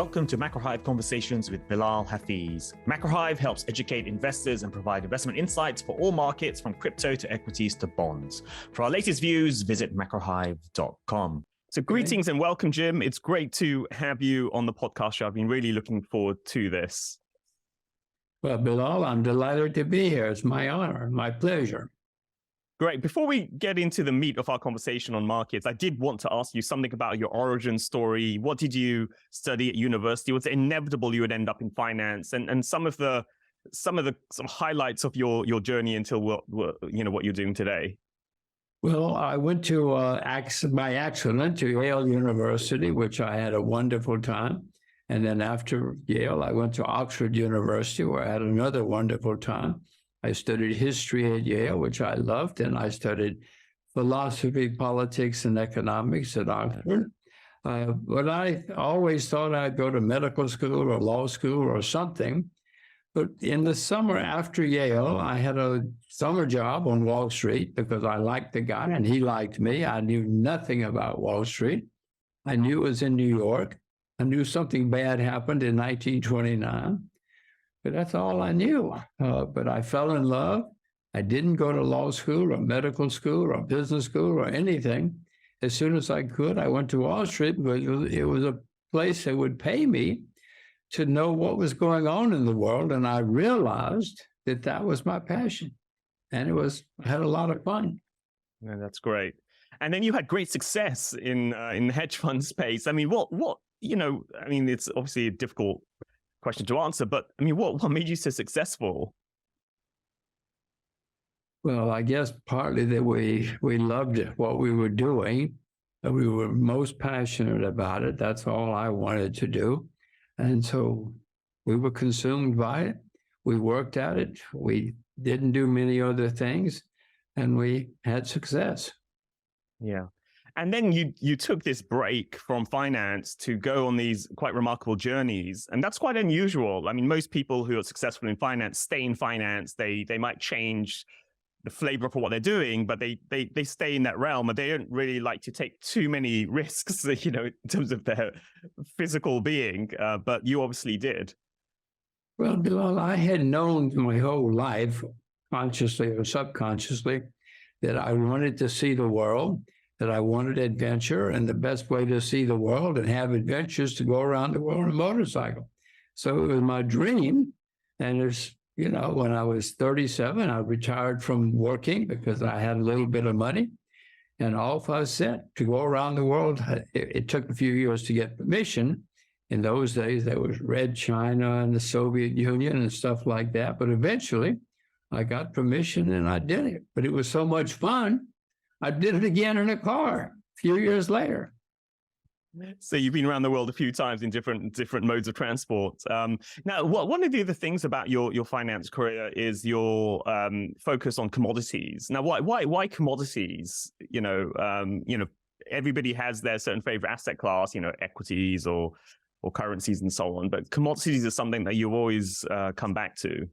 Welcome to Macro Hive Conversations with Bilal Hafiz. Macro Hive helps educate investors and provide investment insights for all markets from crypto to equities to bonds. For our latest views, visit macrohive.com. So greetings and welcome, Jim. It's great to have you on the podcast show. I've been really looking forward to this. Well, Bilal, I'm delighted to be here. It's my honor, my pleasure. Great. Before we get into the meat of our conversation on markets, I did want to ask you something about your origin story. What did you study at university? Was it inevitable you would end up in finance? And some of the sort of highlights of your journey until what you're doing today. Well, I went to by accident to Yale University, which I had a wonderful time. And then after Yale, I went to Oxford University, where I had another wonderful time. I studied history at Yale, which I loved, and I studied philosophy, politics, and economics at Oxford. But I always thought I'd go to medical school or law school or something. But in the summer after Yale, I had a summer job on Wall Street because I liked the guy and he liked me. I knew nothing about Wall Street. I knew it was in New York. I knew something bad happened in 1929. But that's all I knew. But I fell in love. I didn't go to law school or medical school or business school or anything. As soon as I could, I went to Wall Street because it was a place that would pay me to know what was going on in the world. And I realized that that was my passion. And I had a lot of fun. Yeah, that's great. And then you had great success in the hedge fund space. I mean, it's obviously a difficult question to answer, but I mean, what made you so successful? Well, I guess partly that we loved it, what we were doing. We were most passionate about it. That's all I wanted to do. And so we were consumed by it. We worked at it. We didn't do many other things, and we had success. Yeah. And then you took this break from finance to go on these quite remarkable journeys. And that's quite unusual. I mean, most people who are successful in finance stay in finance. They might change the flavor for what they're doing, but they stay in that realm, and they don't really like to take too many risks, in terms of their physical being. But you obviously did. Well, Bilal, I had known my whole life, consciously or subconsciously, that I wanted to see the world, that I wanted adventure, and the best way to see the world and have adventures to go around the world on a motorcycle. So it was my dream. And when I was 37, I retired from working because I had a little bit of money, and off I set to go around the world. It took a few years to get permission. In those days, there was Red China and the Soviet Union and stuff like that. But eventually, I got permission and I did it. But it was so much fun. I did it again in a car a few years later. So you've been around the world a few times in different modes of transport. Now, one of the other things about your finance career is your focus on commodities. Now, why commodities? Everybody has their certain favorite asset class, equities or currencies and so on. But commodities is something that you always come back to.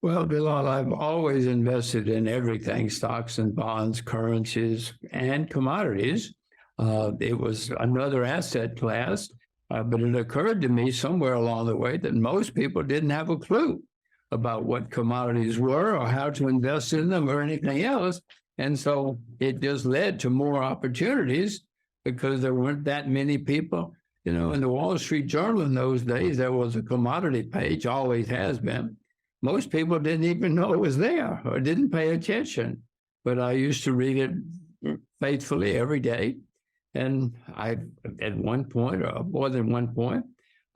Well, Bilal, I've always invested in everything: stocks and bonds, currencies, and commodities. It was another asset class, but it occurred to me somewhere along the way that most people didn't have a clue about what commodities were or how to invest in them or anything else. And so it just led to more opportunities because there weren't that many people. In the Wall Street Journal in those days, there was a commodity page, always has been. Most people didn't even know it was there or didn't pay attention. But I used to read it faithfully every day. And at one point, or more than one point,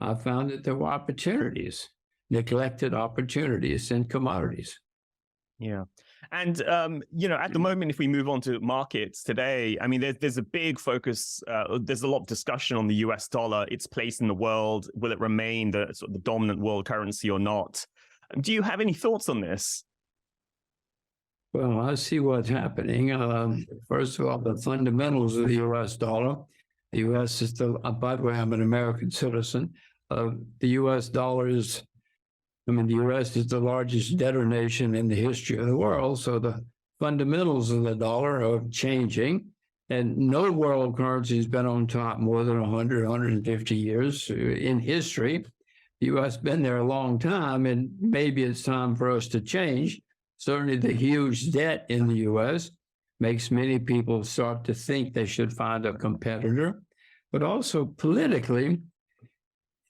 I found that there were opportunities, neglected opportunities in commodities. Yeah. And, at the moment, if we move on to markets today, I mean, there's a big focus. There's a lot of discussion on the US dollar, its place in the world. Will it remain the dominant world currency or not? Do you have any thoughts on this? Well, I see what's happening. First of all, the fundamentals of the U.S. dollar. The U.S. is by the way, I'm an American citizen. The U.S. dollar the U.S. is the largest debtor nation in the history of the world. So the fundamentals of the dollar are changing. And no world currency has been on top more than 100, 150 years in history. The U.S. been there a long time, and maybe it's time for us to change. Certainly the huge debt in the U.S. makes many people start to think they should find a competitor. But also politically,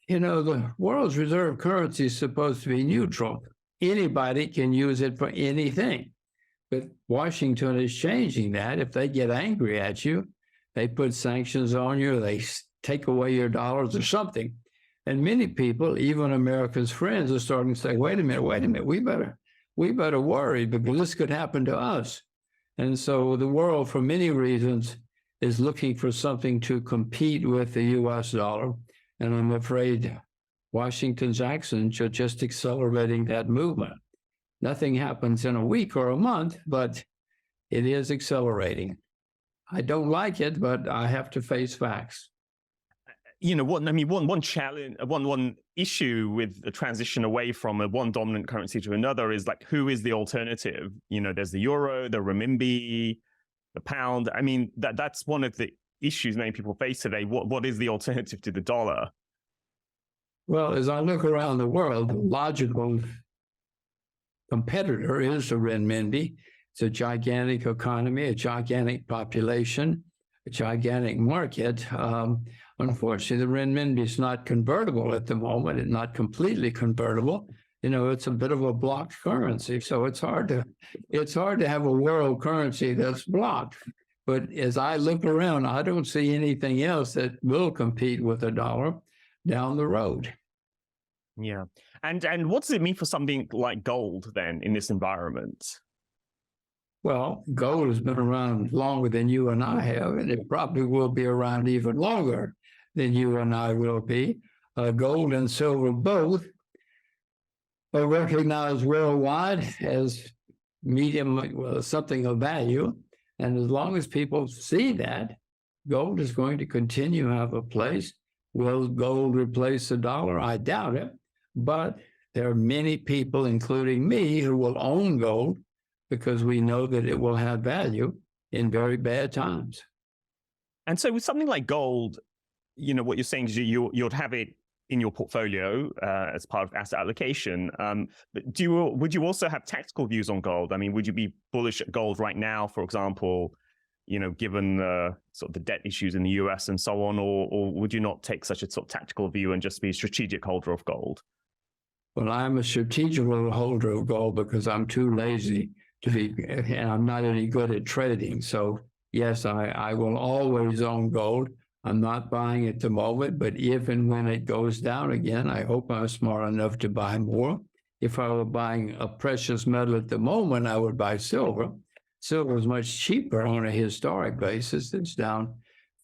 the world's reserve currency is supposed to be neutral. Anybody can use it for anything. But Washington is changing that. If they get angry at you, they put sanctions on you, they take away your dollars or something. And many people, even America's friends, are starting to say, wait a minute, we better worry because this could happen to us. And so the world, for many reasons, is looking for something to compete with the U.S. dollar. And I'm afraid Washington's actions are just accelerating that movement. Nothing happens in a week or a month, but it is accelerating. I don't like it, but I have to face facts. One challenge, one issue with the transition away from one dominant currency to another is like, who is the alternative? There's the euro, the renminbi, the pound. I mean, that's one of the issues many people face today. What is the alternative to the dollar? Well, as I look around the world, the logical competitor is the renminbi. It's a gigantic economy, a gigantic population, a gigantic market. Unfortunately, the renminbi is not convertible at the moment. It's not completely convertible. It's a bit of a blocked currency, so it's hard to have a world currency that's blocked. But as I look around, I don't see anything else that will compete with the dollar down the road. Yeah. And what does it mean for something like gold then in this environment? Well, gold has been around longer than you and I have, and it probably will be around even longer than you and I will be. Gold and silver both are recognized worldwide as something of value. And as long as people see that, gold is going to continue to have a place. Will gold replace the dollar? I doubt it. But there are many people, including me, who will own gold because we know that it will have value in very bad times. And so with something like gold, what you're saying is you'd have it in your portfolio as part of asset allocation. But would you also have tactical views on gold? I mean, would you be bullish at gold right now, for example, given the sort of the debt issues in the US and so on, or would you not take such a sort of tactical view and just be a strategic holder of gold? Well, I'm a strategic holder of gold because I'm too lazy to be, and I'm not any good at trading. So yes, I will always own gold. I'm not buying at the moment, but if and when it goes down again, I hope I'm smart enough to buy more. If I were buying a precious metal at the moment, I would buy silver. Silver is much cheaper on a historic basis. It's down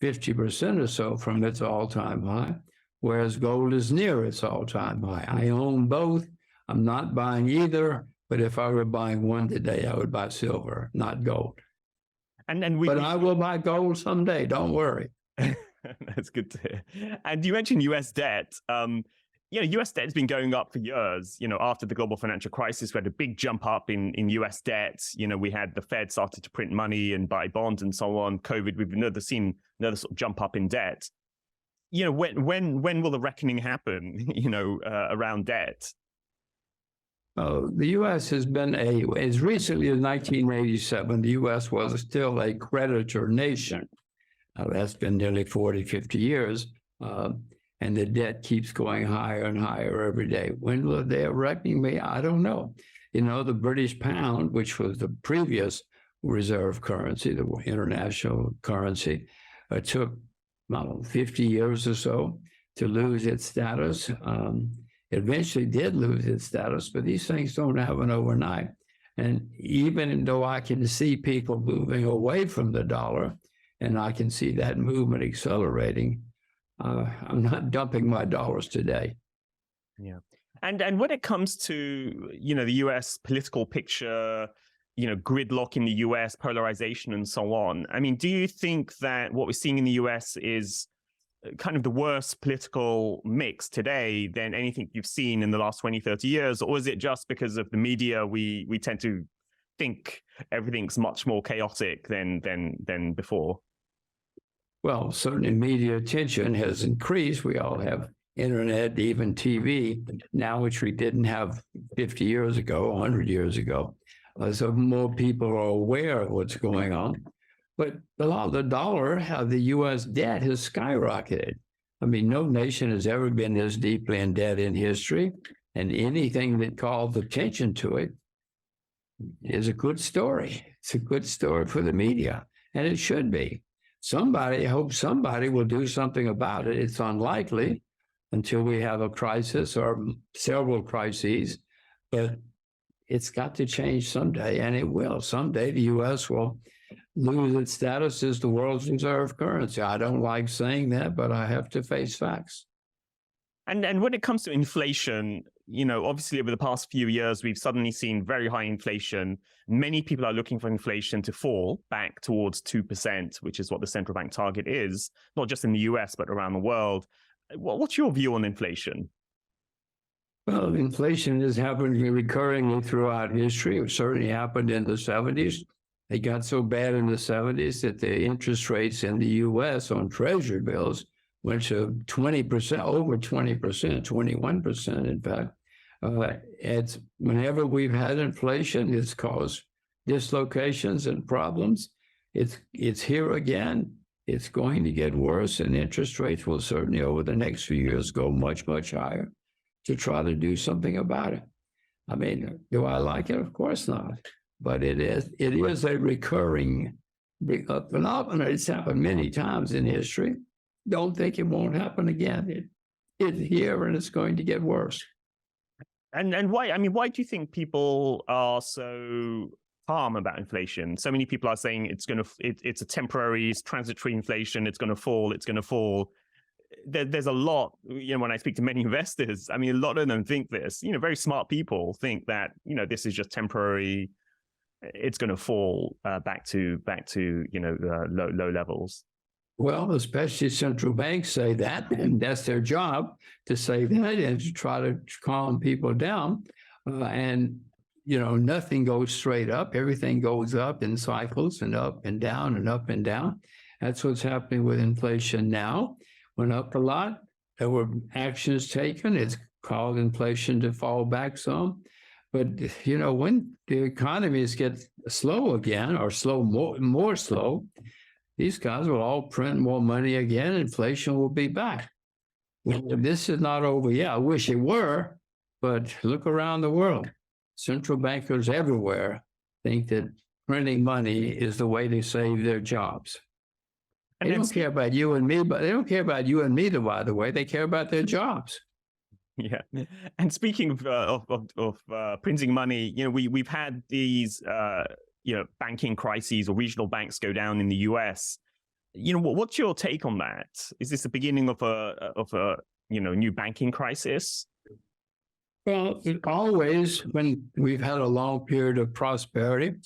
50% or so from its all-time high, whereas gold is near its all-time high. I own both. I'm not buying either, but if I were buying one today, I would buy silver, not gold. But I will buy gold someday. Don't worry. That's good to hear. And you mentioned U.S. debt. U.S. debt has been going up for years. After the global financial crisis, we had a big jump up in U.S. debt. We had the Fed started to print money and buy bonds and so on. COVID, we've seen another sort of jump up in debt. When will the reckoning happen? Around debt. The U.S. has been as recently as 1987, the U.S. was still a creditor nation. That's been nearly 40, 50 years. And the debt keeps going higher and higher every day. When will they reckoning me? I don't know. The British pound, which was the previous reserve currency, the international currency, took 50 years or so to lose its status. It eventually did lose its status, but these things don't happen overnight. And even though I can see people moving away from the dollar, and I can see that movement accelerating, I'm not dumping my dollars today. Yeah. And when it comes to, the U.S. political picture, gridlock in the U.S., polarization and so on, I mean, do you think that what we're seeing in the U.S. is kind of the worst political mix today than anything you've seen in the last 20, 30 years? Or is it just because of the media, we tend to think everything's much more chaotic than before? Well, certainly media attention has increased. We all have internet, even TV now, which we didn't have 50 years ago, 100 years ago. So more people are aware of what's going on. But the dollar, the U.S. debt has skyrocketed. I mean, no nation has ever been this deeply in debt in history, and anything that calls attention to it is a good story. It's a good story for the media, and it should be. I hope somebody will do something about it. It's unlikely until we have a crisis or several crises, but it's got to change someday, and it will. Someday the U.S. will lose its status as the world's reserve currency. I don't like saying that, but I have to face facts. And when it comes to inflation, obviously over the past few years, we've suddenly seen very high inflation. Many people are looking for inflation to fall back towards 2%, which is what the central bank target is, not just in the US, but around the world. What's your view on inflation? Well, inflation has happened recurringly throughout history. It certainly happened in the 70s. It got so bad in the 70s that the interest rates in the U.S. on treasury bills went to 20%, over 20%, 21%, in fact. It's whenever we've had inflation, it's caused dislocations and problems. It's here again. It's going to get worse, and interest rates will certainly over the next few years go much, much higher to try to do something about it. I mean, do I like it? Of course not. But it is a recurring phenomenon. It's happened many times in history. Don't think it won't happen again. It's here, and it's going to get worse. And why? I mean, why do you think people are so calm about inflation? So many people are saying it's a temporary, it's transitory inflation. It's going to fall. It's going to fall. There's a lot. When I speak to many investors, I mean, a lot of them think this. Very smart people think that this is just temporary. It's going to fall back to low levels. Well, especially central banks say that, and that's their job to say that and to try to calm people down. And nothing goes straight up. Everything goes up in cycles and up and down and up and down. That's what's happening with inflation now. Went up a lot. There were actions taken. It's caused inflation to fall back some. But, when the economies get slow again or more slow, these guys will all print more money again. Inflation will be back. This is not over yet. I wish it were, but look around the world. Central bankers everywhere think that printing money is the way to save their jobs. They don't care about you and me, but they don't care about you and me, by the way. They care about their jobs. Yeah. And speaking of printing money, we've had these banking crises or regional banks go down in the US. What's your take on that? Is this the beginning of a new banking crisis? Well, always when we've had a long period of prosperity,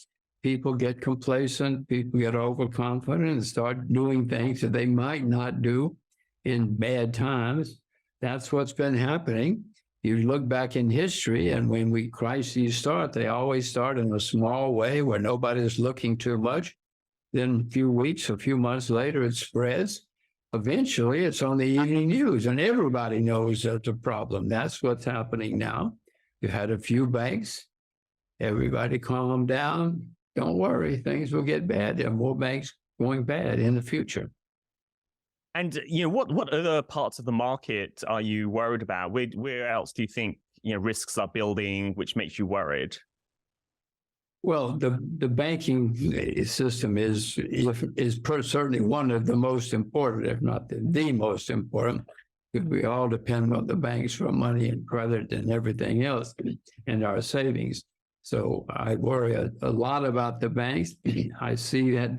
people get complacent, people get overconfident and start doing things that they might not do in bad times. That's what's been happening. You look back in history, and when crises start, they always start in a small way where nobody's looking too much. Then a few weeks, a few months later, it spreads. Eventually, it's on the evening news, and everybody knows there's a problem. That's what's happening now. You had a few banks. Everybody calm down. Don't worry, things will get bad. There are more banks going bad in the future. And what other parts of the market are you worried about? Where else do you think risks are building, which makes you worried? Well, the banking system is certainly one of the most important, if not the most important, because we all depend on the banks for money and credit and everything else and our savings. So I worry a lot about the banks. I see that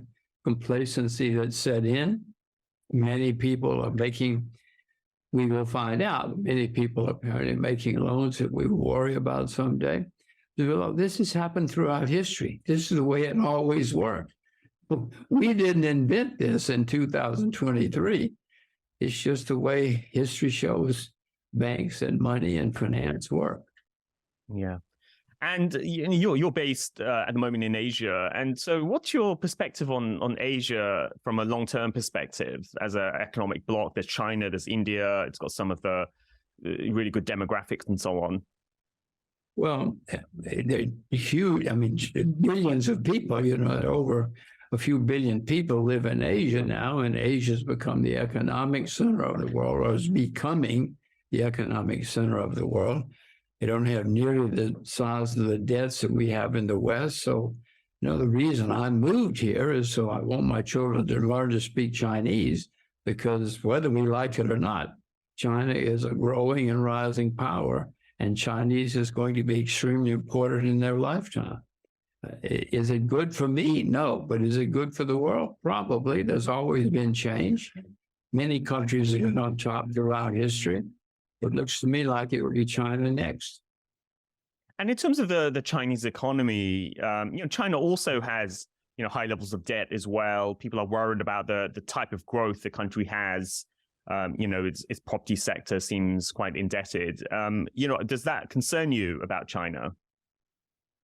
complacency that set in. Many people are we will find out, many people are apparently making loans that we will worry about someday. This has happened throughout history. This is the way it always worked. We didn't invent this in 2023. It's just the way history shows banks and money and finance work. Yeah. And you're based at the moment in Asia, and so what's your perspective on Asia from a long-term perspective as an economic bloc? There's China, there's India. It's got some of the really good demographics and so on. Well, they're huge. I mean, billions of people. Over a few billion people live in Asia now, and Asia's become the economic center of the world, or is becoming the economic center of the world. They don't have nearly the size of the debts that we have in the West. So, the reason I moved here is so I want my children to learn to speak Chinese, because whether we like it or not, China is a growing and rising power, and Chinese is going to be extremely important in their lifetime. Is it good for me? No. But is it good for the world? Probably. There's always been change. Many countries have gone top throughout history. It looks to me like it will be China next. And in terms of the Chinese economy, China also has high levels of debt as well. People are worried about the type of growth the country has. Its property sector seems quite indebted. Does that concern you about China?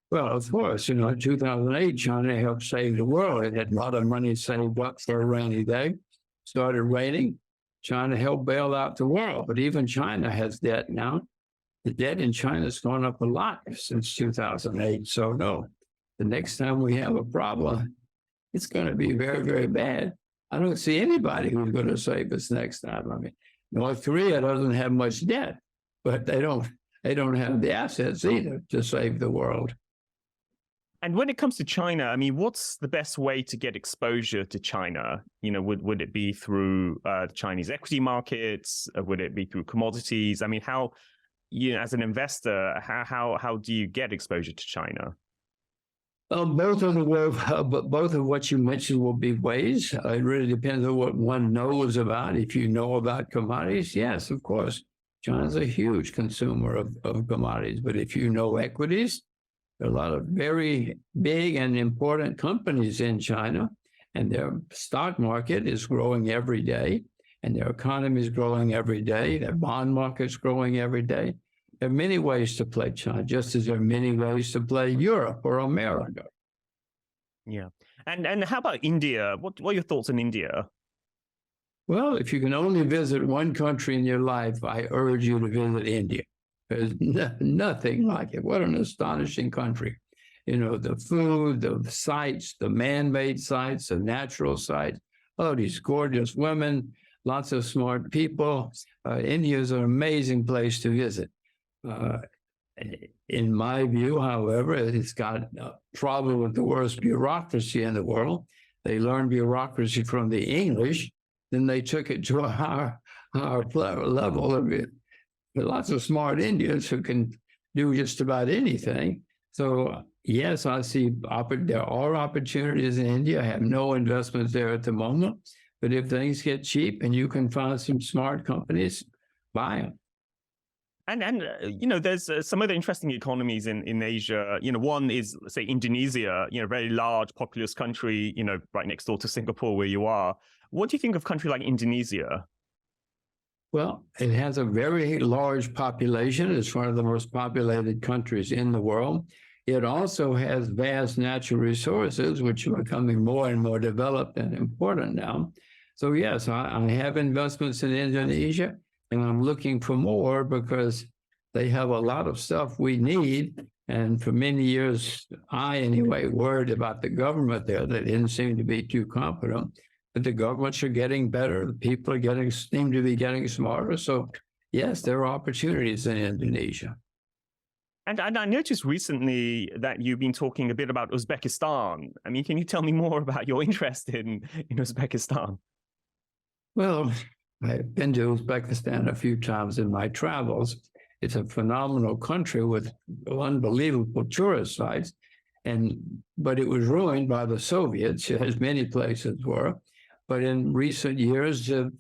Well, of course. In 2008, China helped save the world. It had a lot of money saved up for a rainy day. Started raining. China helped bail out the world, but even China has debt now. The debt in China has gone up a lot since 2008. So no, the next time we have a problem, it's going to be very, very bad. I don't see anybody who's going to save us next time. I mean, North Korea doesn't have much debt, but they don't have the assets either to save the world. And when it comes to China, I mean, what's the best way to get exposure to China? Would it be through Chinese equity markets? Would it be through commodities? I mean, how, as an investor, how do you get exposure to China? Both of what you mentioned will be ways. It really depends on what one knows about. If you know about commodities, yes, of course. China's a huge consumer of commodities. But if you know equities, there are a lot of very big and important companies in China, and their stock market is growing every day, and their economy is growing every day. Their bond market is growing every day. There are many ways to play China, just as there are many ways to play Europe or America. Yeah. And how about India? What are your thoughts on India? Well, if you can only visit one country in your life, I urge you to visit India. There's nothing like it. What an astonishing country. The food, the sites, the man-made sites, the natural sites. Oh, these gorgeous women, lots of smart people. India is an amazing place to visit. In my view, however, it's got a problem with the worst bureaucracy in the world. They learned bureaucracy from the English, then they took it to a higher level of it. There are lots of smart Indians who can do just about anything. So, yes, I see there are opportunities in India. I have no investments there at the moment. But if things get cheap and you can find some smart companies, buy them. And there's some other interesting economies in Asia. One is, say, Indonesia, very large, populous country, right next door to Singapore where you are. What do you think of a country like Indonesia? Well, it has a very large population. It's one of the most populated countries in the world. It also has vast natural resources, which are becoming more and more developed and important now. So yes, I have investments in Indonesia, and I'm looking for more because they have a lot of stuff we need. And for many years, I anyway worried about the government there. They didn't seem to be too competent. But the governments are getting better. The people seem to be getting smarter. So yes, there are opportunities in Indonesia. And I noticed recently that you've been talking a bit about Uzbekistan. I mean, can you tell me more about your interest in Uzbekistan? Well, I've been to Uzbekistan a few times in my travels. It's a phenomenal country with unbelievable tourist sites. But it was ruined by the Soviets, as many places were. But in recent years, the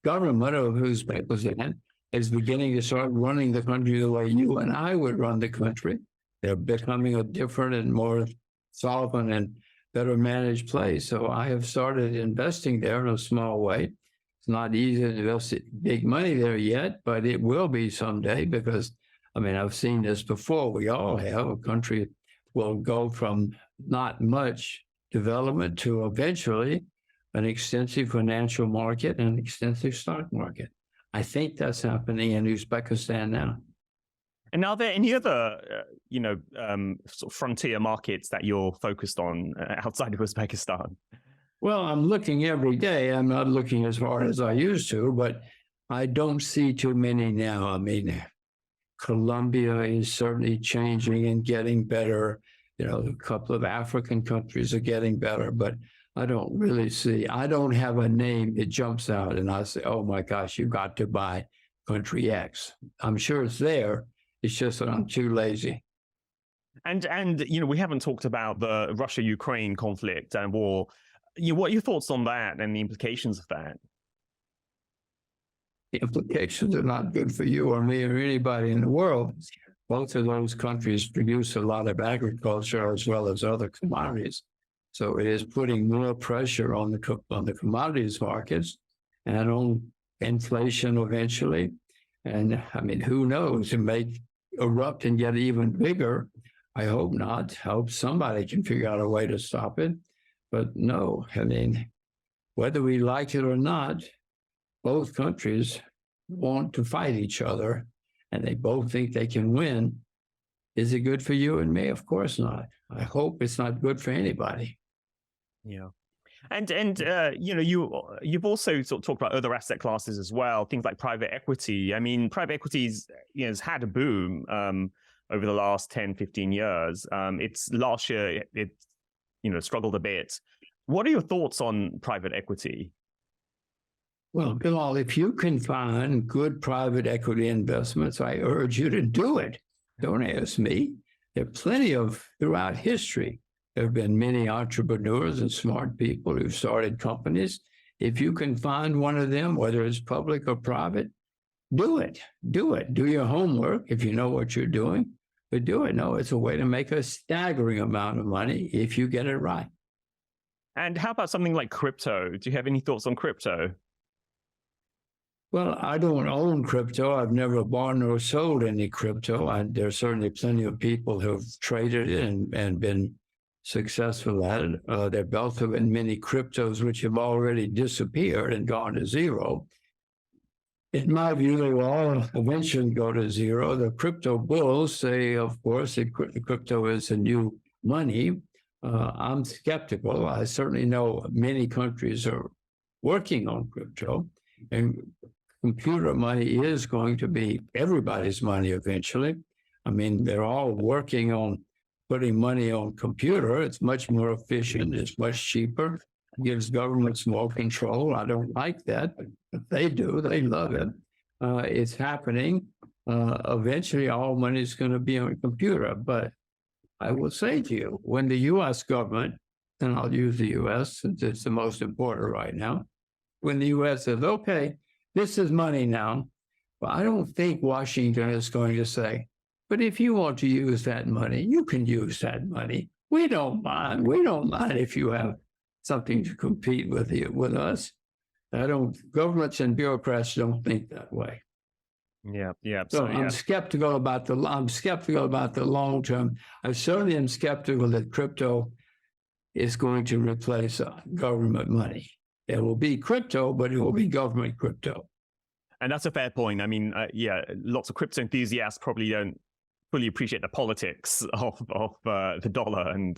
government of Uzbekistan is beginning to start running the country the way you and I would run the country. They're becoming a different and more solvent and better managed place. So I have started investing there in a small way. It's not easy to invest big money there yet, but it will be someday because I mean, I've seen this before. We all have. A country will go from not much development to eventually an extensive financial market and extensive stock market. I think that's happening in Uzbekistan now. And are there any other, sort of frontier markets that you're focused on outside of Uzbekistan? Well, I'm looking every day. I'm not looking as hard as I used to, but I don't see too many now. I mean, Colombia is certainly changing and getting better. A couple of African countries are getting better, but I don't have a name that jumps out and I say, oh my gosh, you got to buy country X. I'm sure it's there. It's just that I'm too lazy. And we haven't talked about the Russia-Ukraine conflict and war. What are your thoughts on that and the implications of that? The implications are not good for you or me or anybody in the world. Both of those countries produce a lot of agriculture as well as other commodities. So it is putting more pressure on the commodities markets and on inflation eventually. And I mean, who knows? It may erupt and get even bigger. I hope not. I hope somebody can figure out a way to stop it. But no, I mean, whether we like it or not, both countries want to fight each other and they both think they can win. Is it good for you and me? Of course not. I hope it's not good for anybody. Yeah. And you've also sort of talked about other asset classes as well, things like private equity. I mean, private equities has had a boom over the last 10, 15 years. Last year, it struggled a bit. What are your thoughts on private equity? Well, Bilal, if you can find good private equity investments, I urge you to do it. Don't ask me. There are plenty of, throughout history, there have been many entrepreneurs and smart people who've started companies. If you can find one of them, whether it's public or private, do it. Do it. Do your homework if you know what you're doing, but do it. No, it's a way to make a staggering amount of money if you get it right. And how about something like crypto? Do you have any thoughts on crypto? Well, I don't own crypto. I've never bought nor sold any crypto. There's certainly plenty of people who've traded it and been successful at it. There have also been many cryptos which have already disappeared and gone to zero. In my view, they will all eventually go to zero. The crypto bulls say, of course, that crypto is a new money. I'm skeptical. I certainly know many countries are working on crypto, and computer money is going to be everybody's money eventually. I mean, they're all working on putting money on computer. It's much more efficient. It's much cheaper. It gives governments more control. I don't like that, but they do. They love it. It's happening. Eventually, all money is going to be on a computer. But I will say to you, when the U.S. government, and I'll use the U.S. since it's the most important right now, when the U.S. says, okay, this is money now, well, I don't think Washington is going to say, but if you want to use that money, you can use that money. We don't mind. We don't mind if you have something to compete with us. Governments and bureaucrats don't think that way. Yeah. So I'm skeptical about the long term. I certainly am skeptical that crypto is going to replace government money. There will be crypto, but it will be government crypto. And that's a fair point. I mean, lots of crypto enthusiasts probably don't fully appreciate the politics of the dollar and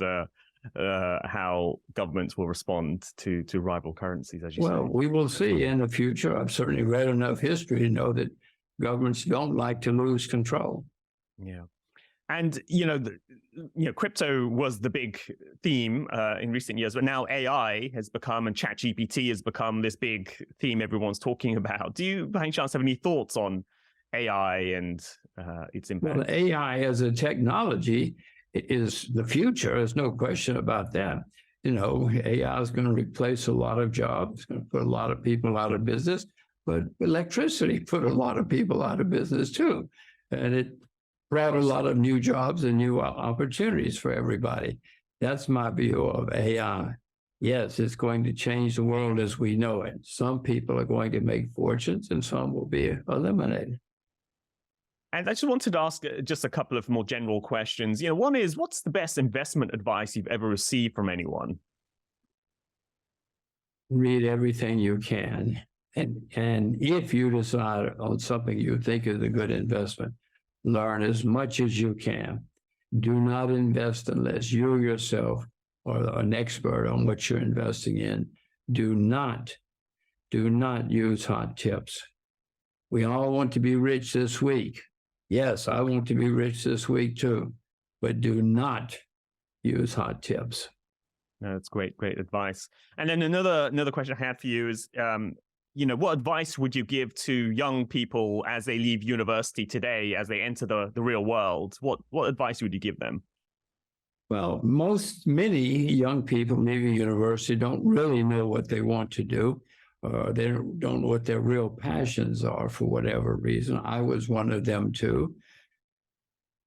how governments will respond to rival currencies, as you say. Well, we will see in the future. I've certainly read enough history to know that governments don't like to lose control. Yeah. And, crypto was the big theme in recent years, but now AI has become, and ChatGPT has become this big theme everyone's talking about. Do you, by any chance, have any thoughts on AI and its impact? Well, AI as a technology is the future. There's no question about that. AI is going to replace a lot of jobs. It's going to put a lot of people out of business, but electricity put a lot of people out of business too. And it brought a lot of new jobs and new opportunities for everybody. That's my view of AI. Yes, it's going to change the world as we know it. Some people are going to make fortunes and some will be eliminated. And I just wanted to ask just a couple of more general questions. One is, what's the best investment advice you've ever received from anyone? Read everything you can. And if you decide on something you think is a good investment, learn as much as you can. Do not invest unless you yourself are an expert on what you're investing in. Do not use hot tips. We all want to be rich this week. Yes, I want to be rich this week too, but do not use hot tips. No, that's great advice. And then another question I had for you is, what advice would you give to young people as they leave university today, as they enter the real world? What advice would you give them? Well, many young people leaving university don't really know what they want to do. They don't know what their real passions are for whatever reason. I was one of them too.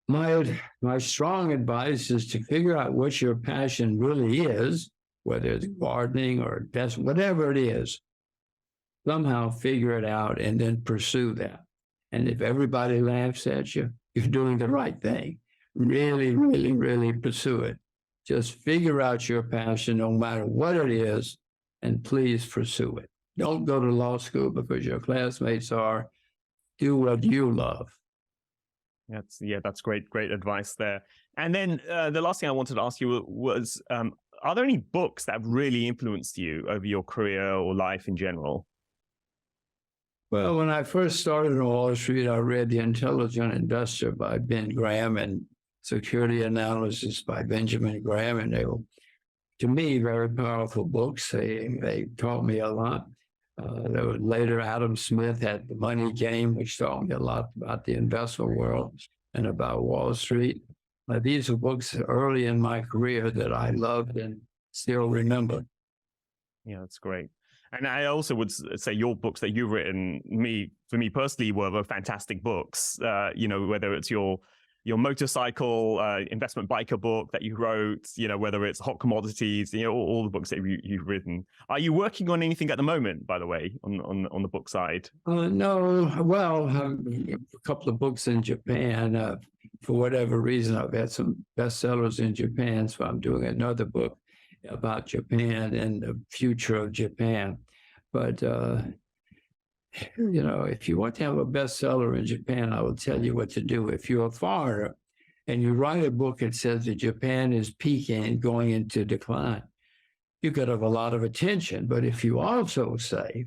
My strong advice is to figure out what your passion really is, whether it's gardening or whatever it is. Somehow figure it out and then pursue that. And if everybody laughs at you, you're doing the right thing. Really, really, really pursue it. Just figure out your passion no matter what it is, and please pursue it. Don't go to law school because your classmates are. Do what you love. That's great advice there. And then the last thing I wanted to ask you was, are there any books that have really influenced you over your career or life in general? Well, when I first started on Wall Street, I read The Intelligent Investor by Ben Graham and Security Analysis by Benjamin Graham, and they were, to me, very powerful books. They taught me a lot. Later, Adam Smith had The Money Game, which taught me a lot about the investment world and about Wall Street. These are books early in my career that I loved and still remember. Yeah, that's great. And I also would say your books that you've written, for me personally, were fantastic books. Whether it's your motorcycle investment biker book that you wrote, whether it's Hot Commodities, all the books that you've written. Are you working on anything at the moment, by the way, on the book side? No. Well, a couple of books in Japan. For whatever reason, I've had some bestsellers in Japan, so I'm doing another book about Japan and the future of Japan. But, if you want to have a bestseller in Japan, I will tell you what to do. If you're a foreigner and you write a book that says that Japan is peaking and going into decline, you could have a lot of attention. But if you also say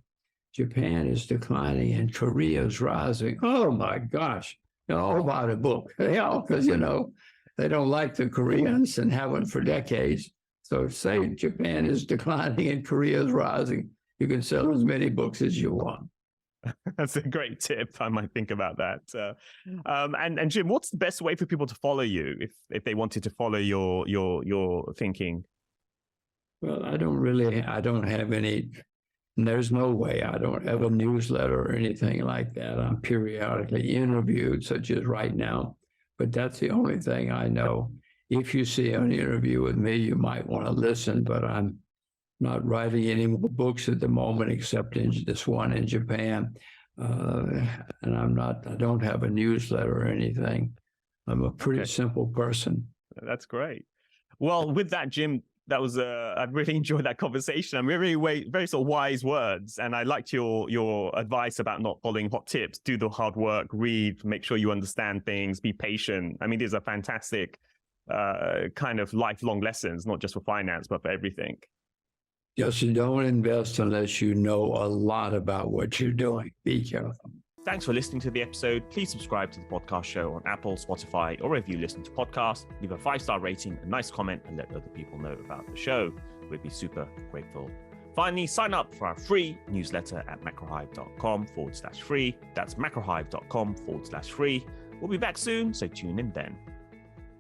Japan is declining and Korea is rising, oh my gosh, all about a book. Because, they don't like the Koreans and haven't for decades. So say Japan is declining and Korea is rising, you can sell as many books as you want. That's a great tip. I might think about that. And Jim, what's the best way for people to follow you if they wanted to follow your thinking? Well, I don't have any. There's no way. I don't have a newsletter or anything like that. I'm periodically interviewed, such as right now, but that's the only thing I know. If you see an interview with me, you might want to listen, but I'm not writing any more books at the moment, except in this one in Japan. And I don't have a newsletter or anything. I'm a pretty simple person. That's great. Well, with that, Jim, that was I really enjoyed that conversation. I mean, very sort of wise words, and I liked your advice about not following hot tips. Do the hard work, read, make sure you understand things, be patient. I mean, these are fantastic kind of lifelong lessons, not just for finance, but for everything. Just don't invest unless you know a lot about what you're doing. Be careful. Thanks for listening to the episode. Please subscribe to the podcast show on Apple, Spotify, or wherever you listen to podcasts. Leave a 5-star rating, a nice comment, and let other people know about the show. We'd be super grateful. Finally, sign up for our free newsletter at macrohive.com/free. That's macrohive.com/free. We'll be back soon, so tune in then.